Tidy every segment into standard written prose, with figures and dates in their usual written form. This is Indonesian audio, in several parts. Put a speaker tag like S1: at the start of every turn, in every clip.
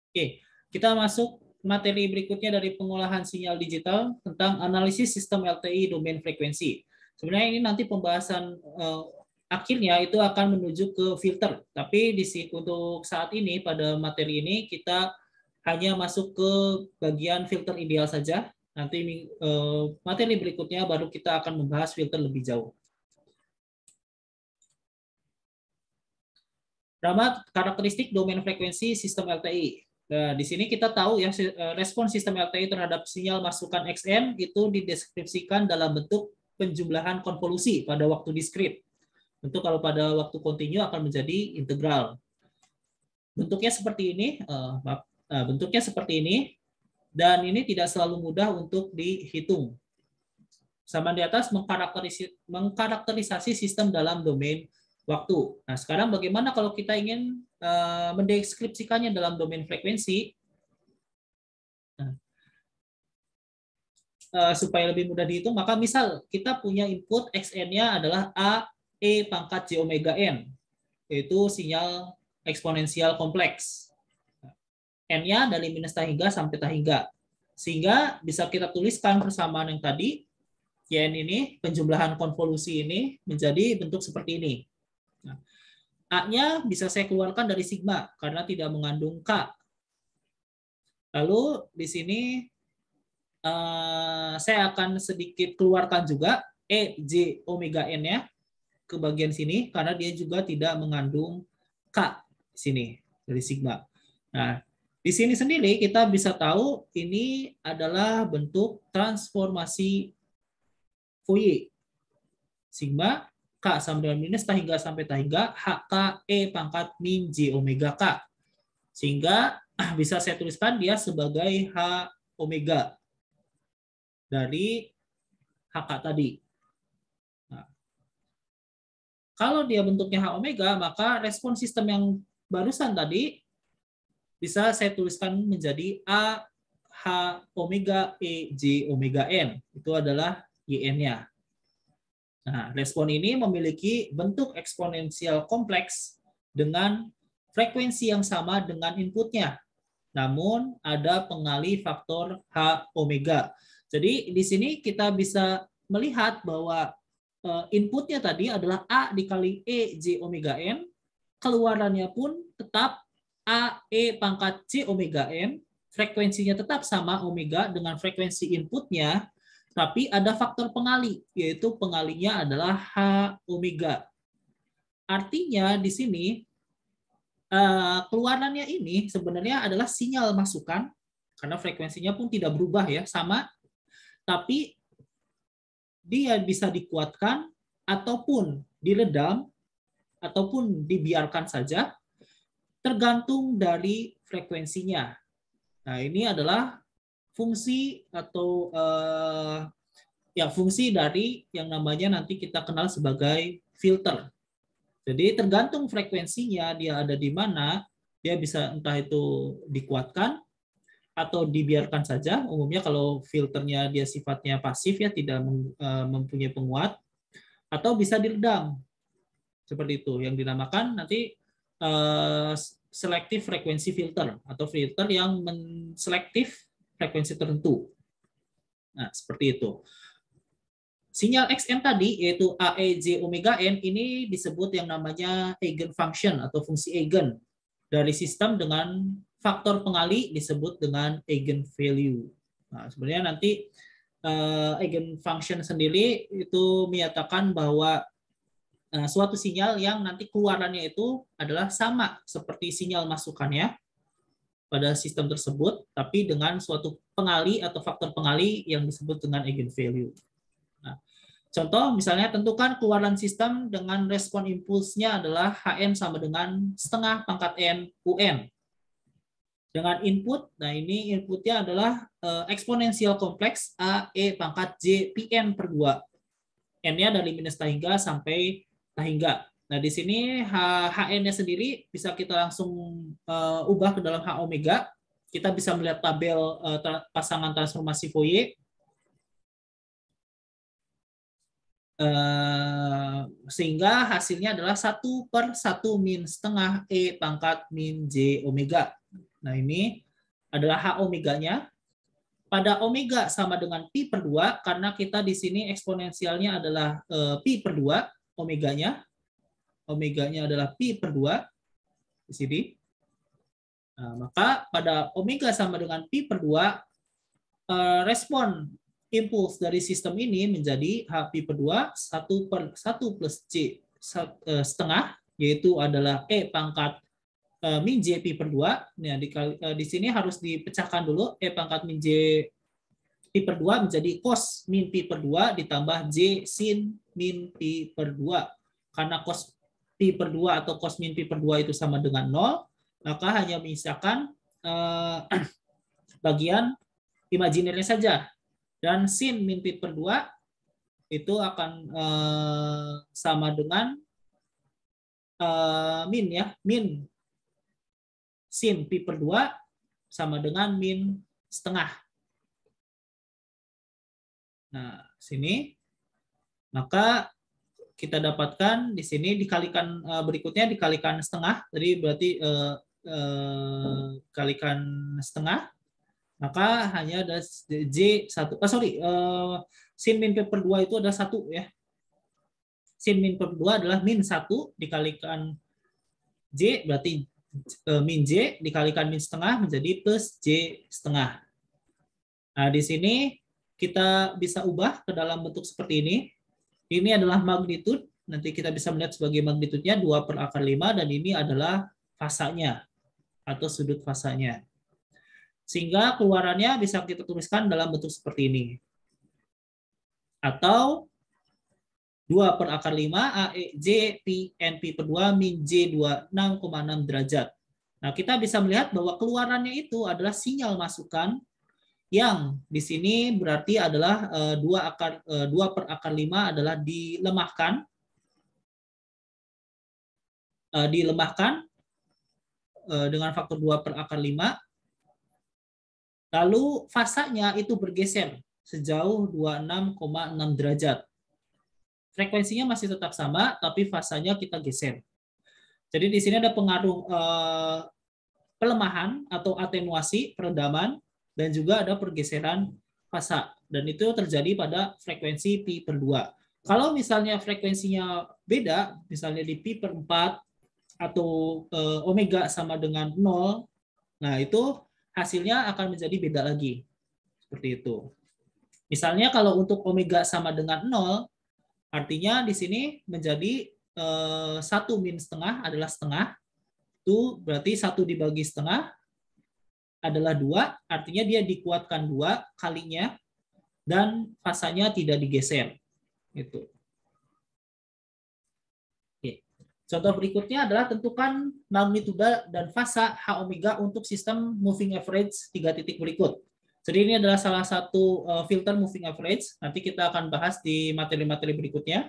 S1: Oke, kita masuk materi berikutnya dari pengolahan sinyal digital tentang analisis sistem LTI domain frekuensi. Sebenarnya ini nanti pembahasan akhirnya itu akan menuju ke filter. Tapi untuk saat ini pada materi ini kita hanya masuk ke bagian filter ideal saja. Nanti materi berikutnya baru kita akan membahas filter lebih jauh. Pertama, karakteristik domain frekuensi sistem LTI. Nah, di sini kita tahu ya respon sistem LTI terhadap sinyal masukan XM itu dideskripsikan dalam bentuk penjumlahan konvolusi pada waktu diskrit. Tentu kalau pada waktu kontinu akan menjadi integral. Bentuknya seperti ini, bentuknya seperti ini, dan ini tidak selalu mudah untuk dihitung. Sama di atas mengkarakterisasi sistem dalam domain waktu. Nah, sekarang bagaimana kalau kita ingin mendeskripsikannya dalam domain frekuensi? Nah, supaya lebih mudah dihitung, maka misal kita punya input XN-nya adalah A, E pangkat J omega N, yaitu sinyal eksponensial kompleks. N-nya dari minus tahingga sampai tahingga. Sehingga bisa kita tuliskan persamaan yang tadi, YN ini, penjumlahan konvolusi ini menjadi bentuk seperti ini. Nah, A-nya bisa saya keluarkan dari sigma karena tidak mengandung K. Lalu di sini saya akan sedikit keluarkan juga EJ omega N-nya ke bagian sini karena dia juga tidak mengandung K di sini dari sigma. Nah, di sini sendiri kita bisa tahu ini adalah bentuk transformasi Fourier. Sigma K sama dengan minus tahingga sampai tahingga HK E pangkat min J omega K. Sehingga bisa saya tuliskan dia sebagai H omega dari HK tadi. Nah, kalau dia bentuknya H omega, maka respon sistem yang barusan tadi bisa saya tuliskan menjadi A H omega E J omega N. Itu adalah YN-nya. Nah, respon ini memiliki bentuk eksponensial kompleks dengan frekuensi yang sama dengan inputnya. Namun ada pengalih faktor H omega. Jadi di sini kita bisa melihat bahwa inputnya tadi adalah A dikali E J omega N, keluarannya pun tetap A E pangkat J omega N, frekuensinya tetap sama omega dengan frekuensi inputnya, tapi ada faktor pengali, yaitu pengalinya adalah H omega. Artinya di sini keluarannya ini sebenarnya adalah sinyal masukan, karena frekuensinya pun tidak berubah ya, sama, tapi dia bisa dikuatkan ataupun diredam ataupun dibiarkan saja tergantung dari frekuensinya. Nah, ini adalah fungsi atau ya fungsi dari yang namanya nanti kita kenal sebagai filter. Jadi tergantung frekuensinya dia ada di mana, dia bisa entah itu dikuatkan atau dibiarkan saja. Umumnya kalau filternya dia sifatnya pasif ya tidak mempunyai penguat, atau bisa diredam seperti itu yang dinamakan nanti selective frekuensi filter atau filter yang menselektif frekuensi tertentu. Nah, seperti itu. Sinyal XM tadi yaitu AEJ omega N ini disebut yang namanya eigenfunction atau fungsi eigen dari sistem dengan faktor pengali disebut dengan eigenvalue. Nah, sebenarnya nanti eigenfunction sendiri itu menyatakan bahwa suatu sinyal yang nanti keluarannya itu adalah sama seperti sinyal masukannya pada sistem tersebut, tapi dengan suatu pengali atau faktor pengali yang disebut dengan eigenvalue. Nah, contoh misalnya tentukan keluaran sistem dengan respon impulsnya adalah Hn sama dengan setengah pangkat N UN. Dengan input, nah ini inputnya adalah eksponensial kompleks A E pangkat J Pn per 2. N-nya dari minus tahingga sampai tahingga. Nah di sini Hn-nya sendiri bisa kita langsung ubah ke dalam H omega. Kita bisa melihat tabel pasangan transformasi Fourier. Sehingga hasilnya adalah 1/1 min setengah E pangkat min J omega. Nah, ini adalah H omeganya. Pada omega sama dengan pi per 2, karena kita di sini eksponensialnya adalah pi per 2, omeganya. Omeganya adalah pi per 2 di sini. Nah, maka pada omega sama dengan pi per 2, respon impuls dari sistem ini menjadi H pi per 2, 1 per 1 plus C setengah, yaitu adalah E pangkat min J pi per 2. Nah, di sini harus dipecahkan dulu. E pangkat min J pi per 2 menjadi cos min pi per 2 ditambah J sin min pi per 2. Karena cos pi per 2 atau cos min pi per 2 itu sama dengan 0, maka hanya menyisakan bagian imajinernya saja. Dan sin min pi per 2 itu akan sama dengan min ya, min sin pi per 2 sama dengan min setengah. Nah, sini maka kita dapatkan di sini dikalikan berikutnya dikalikan setengah, jadi berarti kalikan setengah, maka hanya ada J 1, sin min pi per 2 itu ada 1 ya. Sin min per 2 adalah min 1 dikalikan J, berarti min J dikalikan min setengah menjadi plus J setengah. Nah, di sini kita bisa ubah ke dalam bentuk seperti ini. Ini adalah magnitude, nanti kita bisa melihat sebagai magnitudenya 2 per akar 5, dan ini adalah fasanya atau sudut fasanya. Sehingga keluarannya bisa kita tuliskan dalam bentuk seperti ini. Atau 2 per akar 5 AE J pi N pi per 2 min J 26,6 derajat. Nah, kita bisa melihat bahwa keluarannya itu adalah sinyal masukan yang di sini berarti adalah 2 per akar 5 adalah dilemahkan dengan faktor 2 per akar 5. Lalu fasanya itu bergeser sejauh 26,6 derajat. Frekuensinya masih tetap sama, tapi fasanya kita geser. Jadi di sini ada pengaruh pelemahan atau atenuasi, peredaman, dan juga ada pergeseran fasa. Dan itu terjadi pada frekuensi pi per 2. Kalau misalnya frekuensinya beda, misalnya di pi per 4 atau omega sama dengan 0, nah itu hasilnya akan menjadi beda lagi. Seperti itu. Misalnya kalau untuk omega sama dengan 0, artinya di sini menjadi 1 min setengah adalah setengah. Itu berarti 1 dibagi setengah adalah 2, artinya dia dikuatkan 2 kalinya dan fasanya tidak digeser. Gitu. Oke. Contoh berikutnya adalah tentukan magnitudo dan fasa H omega untuk sistem moving average 3 titik berikut. Jadi ini adalah salah satu filter moving average. Nanti kita akan bahas di materi-materi berikutnya.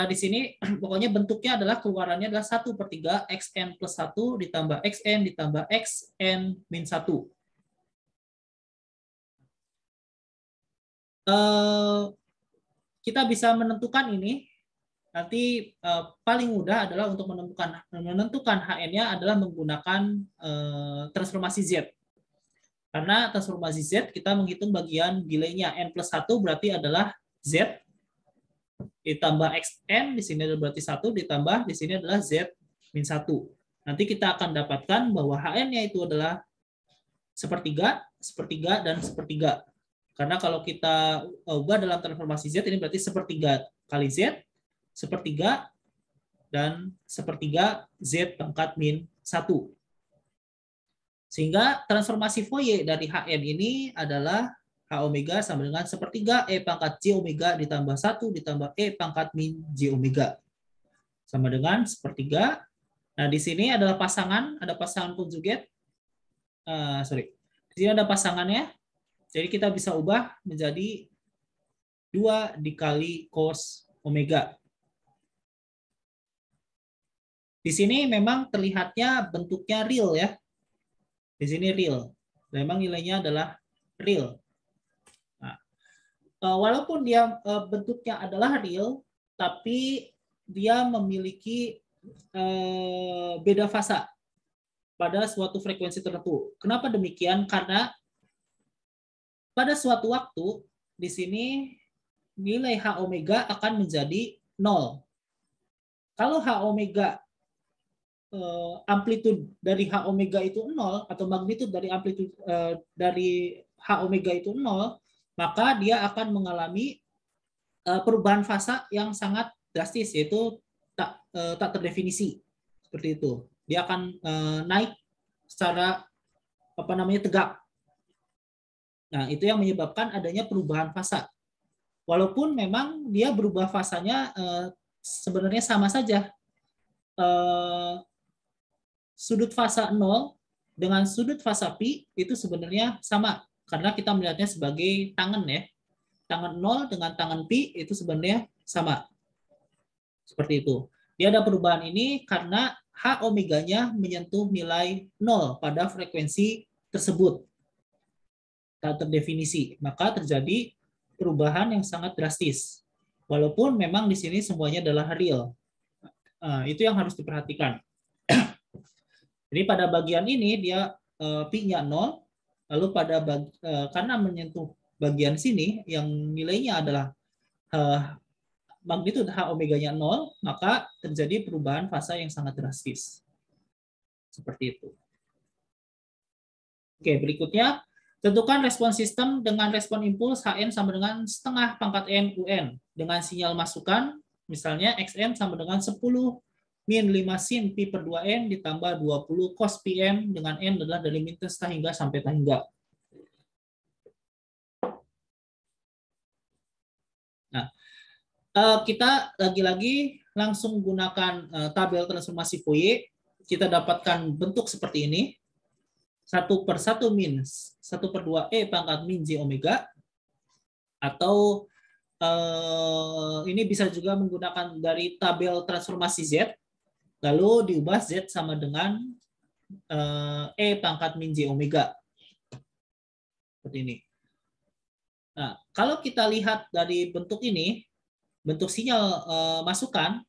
S1: Di sini pokoknya bentuknya adalah keluarannya adalah 1/3 xn plus 1 ditambah xn ditambah xn min 1. Kita bisa menentukan ini. Nanti paling mudah adalah untuk menentukan HN-nya adalah menggunakan transformasi Z. Karena transformasi Z kita menghitung bagian delaynya. N plus 1 berarti adalah Z ditambah xn, di sini berarti 1, ditambah di sini adalah Z min 1. Nanti kita akan dapatkan bahwa HN-nya itu adalah sepertiga, sepertiga, dan sepertiga. Karena kalau kita ubah dalam transformasi Z, ini berarti sepertiga kali Z, sepertiga, dan sepertiga Z pangkat min 1. Sehingga transformasi Fourier dari HN ini adalah H omega sama dengan sepertiga E pangkat J omega ditambah 1 ditambah E pangkat min J omega. Sama dengan sepertiga. Nah, di sini adalah pasangan, ada pasangan konjugat. Di sini ada pasangannya. Jadi kita bisa ubah menjadi 2 dikali cos omega. Di sini memang terlihatnya bentuknya real ya. Di sini real. Memang nilainya adalah real. Walaupun dia bentuknya adalah real, tapi dia memiliki beda fasa. pada suatu frekuensi tertentu. Kenapa demikian? Karena pada suatu waktu di sini nilai H omega akan menjadi 0. Kalau H omega amplitude dari H omega itu 0 atau magnitude dari amplitude dari H omega itu 0, maka dia akan mengalami perubahan fasa yang sangat drastis, yaitu tak terdefinisi. Seperti itu. Dia akan naik secara tegak. Nah, itu yang menyebabkan adanya perubahan fasa. Walaupun memang dia berubah fasanya sebenarnya sama saja. Sudut fasa 0 dengan sudut fasa pi itu sebenarnya sama karena kita melihatnya sebagai tangan ya. Tangan 0 dengan tangan pi itu sebenarnya sama. Seperti itu. Dia ada perubahan ini karena H omeganya menyentuh nilai 0 pada frekuensi tersebut. Tak terdefinisi, maka terjadi perubahan yang sangat drastis. Walaupun memang di sini semuanya adalah real. Itu yang harus diperhatikan. Jadi pada bagian ini dia pi-nya 0, lalu karena menyentuh bagian sini yang nilainya adalah magnitude H omeganya 0, maka terjadi perubahan fasa yang sangat drastis. Seperti itu. Oke, berikutnya tentukan respon sistem dengan respon impuls Hn sama dengan setengah pangkat n UN dengan sinyal masukan misalnya Xm sama dengan 10 min 5 sin pi per 2n ditambah 20 cos pm dengan n adalah dari min tahingga sampai tahingga. Nah, kita lagi-lagi langsung gunakan tabel transformasi Fourier. Kita dapatkan bentuk seperti ini. 1 per 1 min 1 per 2 E pangkat min J omega. Atau ini bisa juga menggunakan dari tabel transformasi Z. Lalu diubah Z sama dengan E pangkat min J omega. Seperti ini. Nah, kalau kita lihat dari bentuk ini, bentuk sinyal masukan,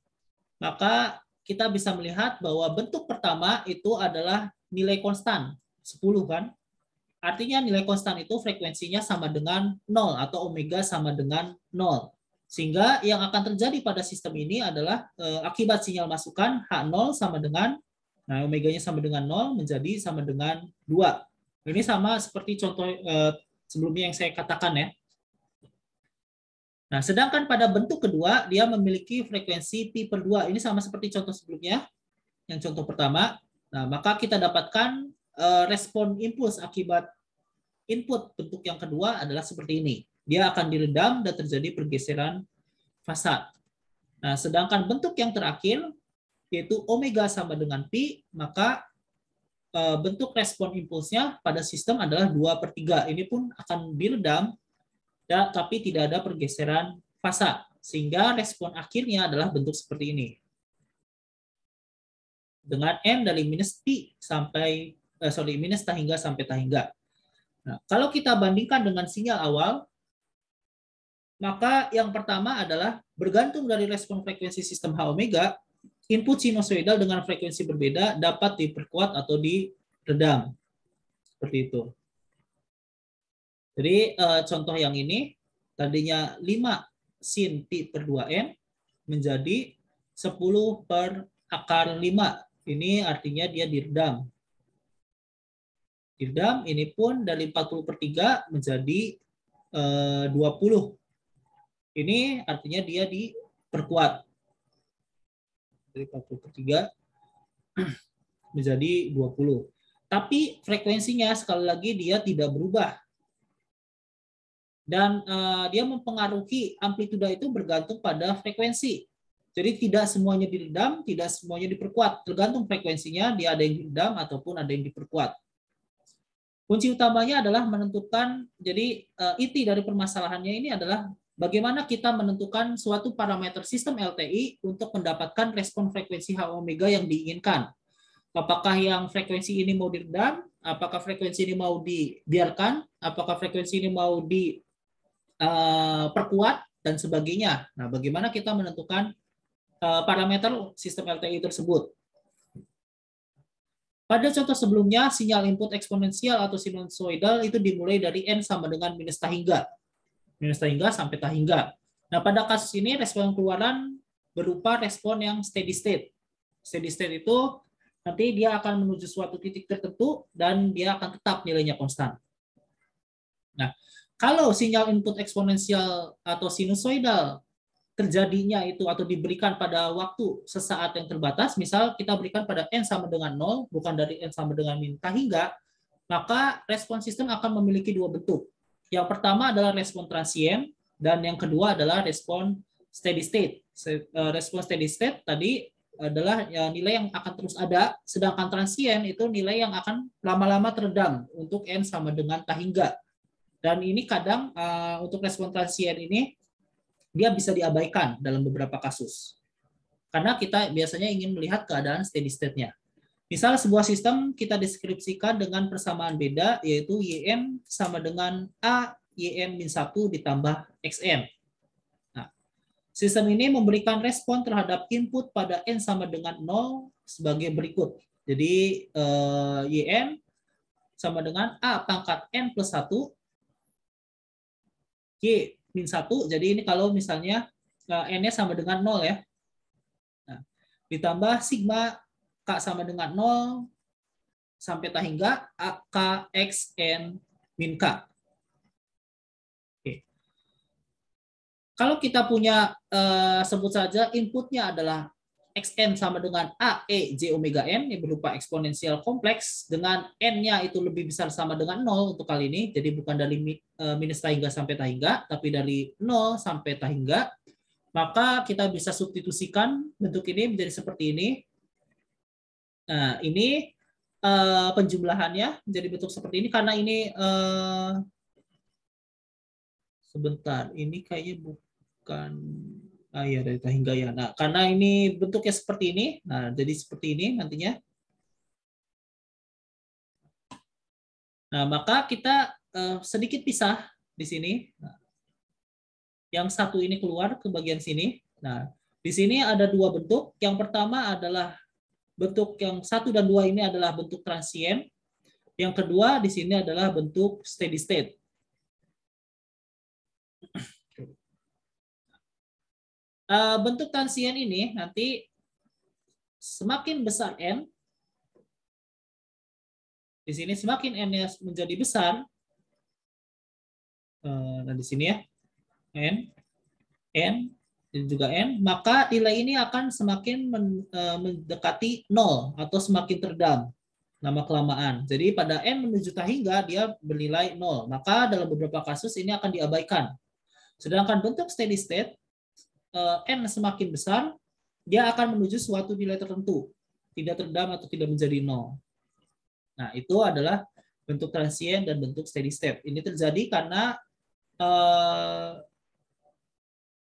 S1: maka kita bisa melihat bahwa bentuk pertama itu adalah nilai konstan, 10 kan? Artinya nilai konstan itu frekuensinya sama dengan 0 atau omega sama dengan 0. Sehingga yang akan terjadi pada sistem ini adalah akibat sinyal masukan H0 sama dengan, nah omeganya sama dengan 0 menjadi sama dengan 2. Ini sama seperti contoh sebelumnya yang saya katakan ya. Nah, sedangkan pada bentuk kedua, dia memiliki frekuensi pi per 2. Ini sama seperti contoh sebelumnya, yang contoh pertama. Nah, maka kita dapatkan respon impuls akibat input bentuk yang kedua adalah seperti ini. Dia akan diredam dan terjadi pergeseran fasa. Nah, sedangkan bentuk yang terakhir, yaitu omega sama dengan pi, maka bentuk respon impulsnya pada sistem adalah 2/3. Ini pun akan diredam, tapi tidak ada pergeseran fasa. Sehingga respon akhirnya adalah bentuk seperti ini. Dengan n dari minus pi sampai, minus tahingga sampai tahingga. Nah, kalau kita bandingkan dengan sinyal awal, maka yang pertama adalah bergantung dari respon frekuensi sistem H omega, input sinusoidal dengan frekuensi berbeda dapat diperkuat atau diredam. Seperti itu. Jadi contoh yang ini, tadinya 5 sin pi per 2n menjadi 10 per akar 5. Ini artinya dia diredam. Diredam ini pun dari 40/3 menjadi 20. Ini artinya dia diperkuat. Dari 40/3 menjadi 20. Tapi frekuensinya sekali lagi dia tidak berubah. Dan dia mempengaruhi amplituda itu bergantung pada frekuensi. Jadi tidak semuanya diredam, tidak semuanya diperkuat. Tergantung frekuensinya, dia ada yang diredam ataupun ada yang diperkuat. Kunci utamanya adalah menentukan, jadi inti dari permasalahannya ini adalah bagaimana kita menentukan suatu parameter sistem LTI untuk mendapatkan respon frekuensi H omega yang diinginkan. Apakah yang frekuensi ini mau diredam, apakah frekuensi ini mau dibiarkan, apakah frekuensi ini mau diperkuat, dan sebagainya. Nah, bagaimana kita menentukan parameter sistem LTI tersebut? Pada contoh sebelumnya, sinyal input eksponensial atau sinusoidal itu dimulai dari n sama dengan minus tahingga. Minus tahingga sampai tahingga. Nah, pada kasus ini respon keluaran berupa respon yang steady state. Steady state itu nanti dia akan menuju suatu titik tertentu dan dia akan tetap nilainya konstan. Nah, kalau sinyal input eksponensial atau sinusoidal terjadinya itu atau diberikan pada waktu sesaat yang terbatas, misal kita berikan pada n sama dengan 0, bukan dari n sama dengan min tahingga, maka respon sistem akan memiliki dua bentuk. Yang pertama adalah respon transien, dan yang kedua adalah respon steady state. Respon steady state tadi adalah nilai yang akan terus ada, sedangkan transien itu nilai yang akan lama-lama teredam untuk n sama dengan tahingga. Dan ini kadang untuk respon transien ini dia bisa diabaikan dalam beberapa kasus. Karena kita biasanya ingin melihat keadaan steady state-nya. Misal sebuah sistem kita deskripsikan dengan persamaan beda, yaitu Yn sama dengan A Yn min 1 ditambah Xn. Nah, sistem ini memberikan respon terhadap input pada N sama dengan 0 sebagai berikut. Jadi Yn sama dengan A pangkat N plus 1, Y min 1, jadi ini kalau misalnya N-nya sama dengan 0 ya. Nah, ditambah sigma K sama dengan 0 sampai tahingga K X N min K. Oke. Kalau kita punya sebut saja inputnya adalah Xn sama dengan A, E, J, omega N yang berupa eksponensial kompleks dengan N-nya itu lebih besar sama dengan 0 untuk kali ini. Jadi bukan dari minus tahingga sampai tahingga, tapi dari 0 sampai tahingga. Maka kita bisa substitusikan bentuk ini menjadi seperti ini. Nah, ini penjumlahannya menjadi bentuk seperti ini karena ini sebentar, ini kayaknya bukan ya dari tahingga ya. Nah, karena ini bentuknya seperti ini, nah jadi seperti ini nantinya. Nah, maka kita sedikit pisah di sini. Nah, yang satu ini keluar ke bagian sini. Nah, di sini ada dua bentuk. Yang pertama adalah bentuk yang 1 dan 2 ini adalah bentuk transien. Yang kedua di sini adalah bentuk steady state. Bentuk transien ini nanti semakin besar N, di sini semakin N-nya menjadi besar, nah di sini ya, N, dan juga N, maka nilai ini akan semakin mendekati 0 atau semakin teredam lama-kelamaan. Jadi pada N menuju tahingga dia bernilai 0, maka dalam beberapa kasus ini akan diabaikan. Sedangkan bentuk steady state, N semakin besar, dia akan menuju suatu nilai tertentu, tidak teredam atau tidak menjadi 0. Nah, itu adalah bentuk transien dan bentuk steady state. Ini terjadi karena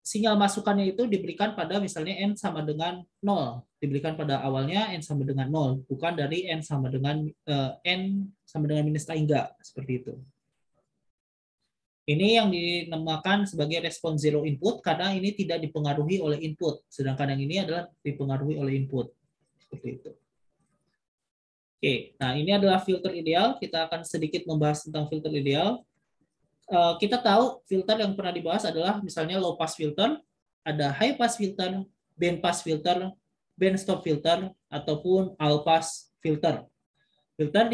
S1: sinyal masukannya itu diberikan pada misalnya N sama dengan 0. Diberikan pada awalnya N sama dengan 0, bukan dari N sama dengan minus tahingga, seperti itu. Ini yang dinamakan sebagai respon zero input karena ini tidak dipengaruhi oleh input, sedangkan yang ini adalah dipengaruhi oleh input. Seperti itu. Oke, nah ini adalah filter ideal. Kita akan sedikit membahas tentang filter ideal. Kita tahu filter yang pernah dibahas adalah misalnya low pass filter, ada high pass filter, band pass filter, band stop filter, ataupun all pass filter. Filter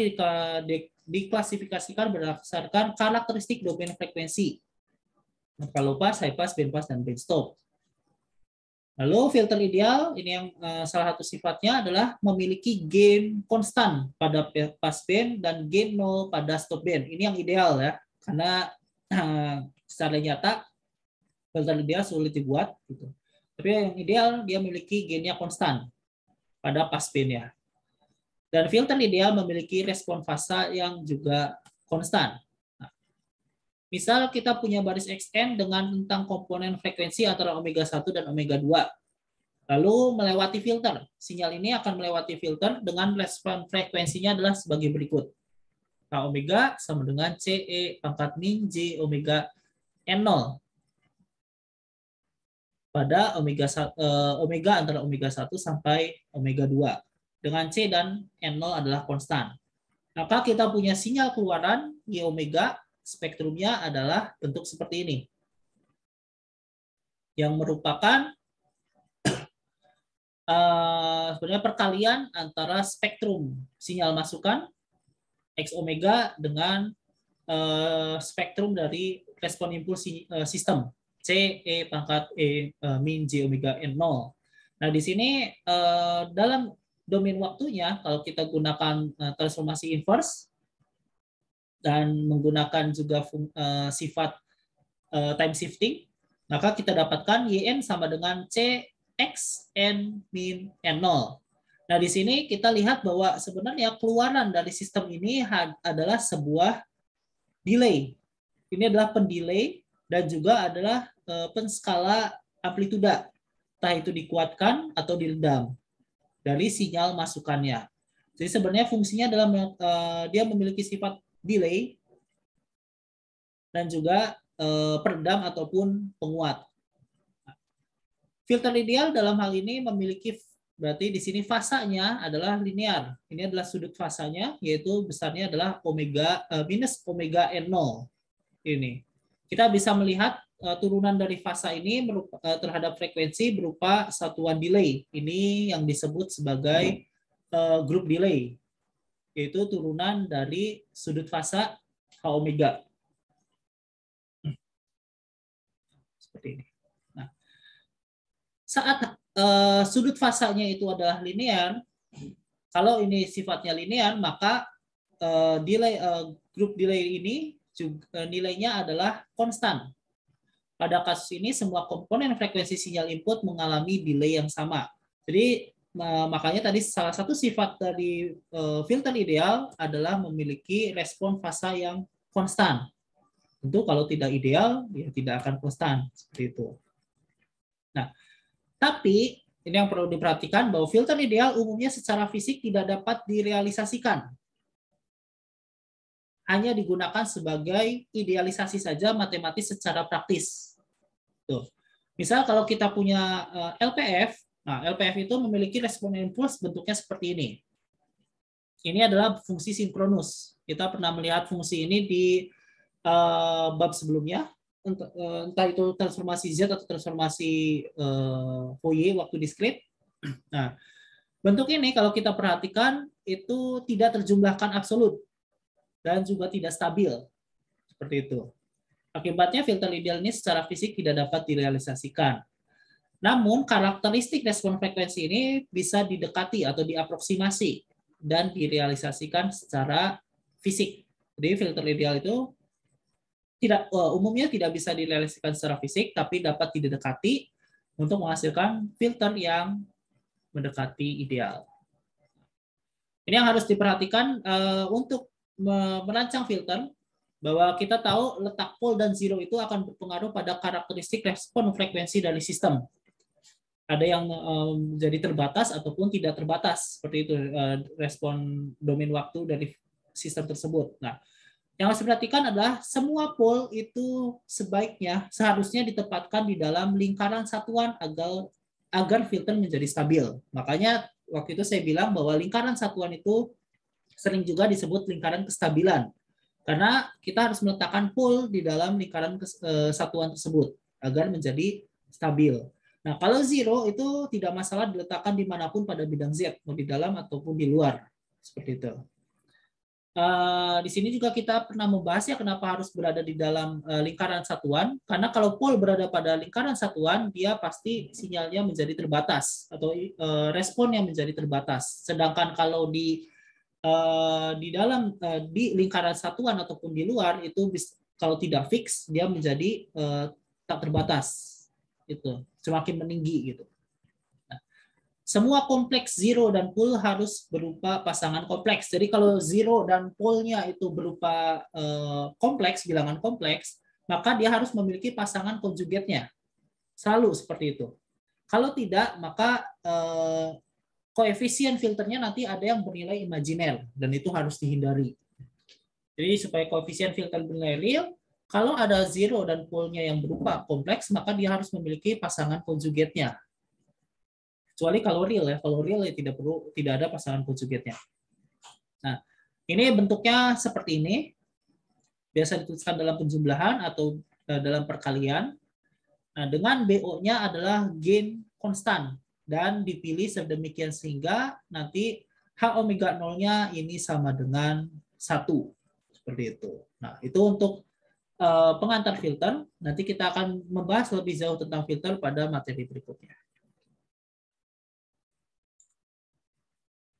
S1: diklasifikasikan berdasarkan karakteristik domain frekuensi. Low pass, high pass, band pass, dan band stop. Lalu filter ideal ini yang salah satu sifatnya adalah memiliki gain konstan pada pass band dan gain 0 pada stop band. Ini yang ideal ya, karena secara nyata filter ideal sulit dibuat gitu. Tapi yang ideal dia memiliki gainnya konstan pada pass band ya. Dan filter ideal memiliki respon fasa yang juga konstan. Nah, misal kita punya baris Xn dengan tentang komponen frekuensi antara omega 1 dan omega 2. Lalu melewati filter. Sinyal ini akan melewati filter dengan respon frekuensinya adalah sebagai berikut. K omega sama dengan CE pangkat min J omega N0 pada omega antara omega 1 sampai omega 2. dengan C dan N0 adalah konstan. Maka kita punya sinyal keluaran Y omega, spektrumnya adalah bentuk seperti ini. Yang merupakan sebenarnya perkalian antara spektrum sinyal masukan X omega dengan spektrum dari respon impuls sistem C E pangkat E min J omega N0. Nah, di sini dalam domain waktunya kalau kita gunakan transformasi inverse dan menggunakan juga sifat time shifting, maka kita dapatkan YN sama dengan C X N min N0. Nah, di sini kita lihat bahwa sebenarnya keluaran dari sistem ini adalah sebuah delay. Ini adalah pendelay dan juga adalah penskala amplituda. Entah itu dikuatkan atau diredam dari sinyal masukannya. Jadi sebenarnya fungsinya adalah dia memiliki sifat delay dan juga peredam ataupun penguat. Filter ideal dalam hal ini memiliki, berarti di sini fasanya adalah linear. Ini adalah sudut fasanya, yaitu besarnya adalah omega minus omega N0. Ini kita bisa melihat turunan dari fasa ini terhadap frekuensi berupa satuan delay. Ini yang disebut sebagai group delay, yaitu turunan dari sudut fasa H omega. Seperti ini. Nah, saat sudut fasanya itu adalah linear, kalau ini sifatnya linear, maka delay group delay ini juga, nilainya adalah konstan. Pada kasus ini semua komponen frekuensi sinyal input mengalami delay yang sama. Jadi makanya tadi salah satu sifat dari filter ideal adalah memiliki respon fasa yang konstan. Tentu kalau tidak ideal ya tidak akan konstan seperti itu. Nah, tapi ini yang perlu diperhatikan bahwa filter ideal umumnya secara fisik tidak dapat direalisasikan. Hanya digunakan sebagai idealisasi saja matematis secara praktis. Tuh. Misal kalau kita punya LPF, nah LPF itu memiliki respon impuls bentuknya seperti ini. Ini adalah fungsi sinkronus. Kita pernah melihat fungsi ini di bab sebelumnya, entah itu transformasi Z atau transformasi Fourier waktu diskrit. Nah, bentuk ini kalau kita perhatikan itu tidak terjumlahkan absolut dan juga tidak stabil. Seperti itu. Akibatnya filter ideal ini secara fisik tidak dapat direalisasikan. Namun karakteristik respon frekuensi ini bisa didekati atau diaproksimasi dan direalisasikan secara fisik. Jadi filter ideal itu umumnya tidak bisa direalisasikan secara fisik, tapi dapat didekati untuk menghasilkan filter yang mendekati ideal. Ini yang harus diperhatikan untuk merancang filter, bahwa kita tahu letak pole dan zero itu akan berpengaruh pada karakteristik respon frekuensi dari sistem. Ada yang menjadi terbatas ataupun tidak terbatas, seperti itu respon domain waktu dari sistem tersebut. Nah, yang harus diperhatikan adalah semua pole itu seharusnya ditempatkan di dalam lingkaran satuan agar filter menjadi stabil. Makanya waktu itu saya bilang bahwa lingkaran satuan itu sering juga disebut lingkaran kestabilan. Karena kita harus meletakkan pole di dalam lingkaran satuan tersebut agar menjadi stabil. Nah, kalau zero itu tidak masalah diletakkan dimanapun pada bidang Z, mau di dalam ataupun di luar. Seperti itu. Di sini juga kita pernah membahas ya kenapa harus berada di dalam lingkaran satuan, karena kalau pole berada pada lingkaran satuan, dia pasti sinyalnya menjadi terbatas atau responnya menjadi terbatas. Sedangkan kalau di lingkaran satuan ataupun di luar itu kalau tidak fix dia menjadi tak terbatas. Itu semakin meninggi gitu. Semua kompleks zero dan pole harus berupa pasangan kompleks. Jadi kalau zero dan pole-nya itu berupa kompleks, bilangan kompleks, maka dia harus memiliki pasangan konjugatnya. Selalu seperti itu. Kalau tidak, maka koefisien filternya nanti ada yang bernilai imajiner, dan itu harus dihindari. Jadi supaya koefisien filter bernilai real, kalau ada zero dan pole-nya yang berupa kompleks, maka dia harus memiliki pasangan konjugatnya. Kecuali kalau real ya, kalau real ya tidak ada pasangan konjugatnya. Nah, ini bentuknya seperti ini. Biasa dituliskan dalam penjumlahan atau dalam perkalian. Nah, dengan BO-nya adalah gain konstan dan dipilih sedemikian sehingga nanti H omega 0-nya ini sama dengan 1. Seperti itu. Nah, itu untuk pengantar filter. Nanti kita akan membahas lebih jauh tentang filter pada materi berikutnya.